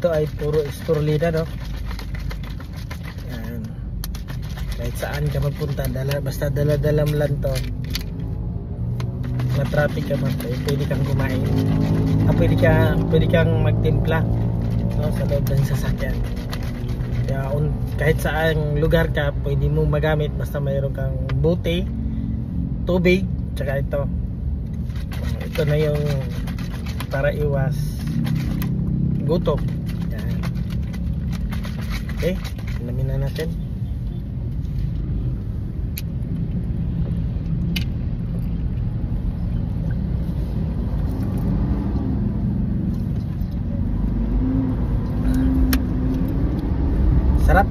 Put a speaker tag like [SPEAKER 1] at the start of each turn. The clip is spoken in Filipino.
[SPEAKER 1] dito ay puro Estorlida, no? Yan. Kahit saan ka magpunta, basta dala-dala mo lang to, traffic ka man, pwede kang kumain, pwede kang magtimpla, no, sa loob ng sasakyan. Kaya kahit saan lugar ka, pwede mo magamit basta mayroon kang bote, tubig, tsaka ito na yung para iwas gutom. Yan. Okay, alamin na natin. Sarap.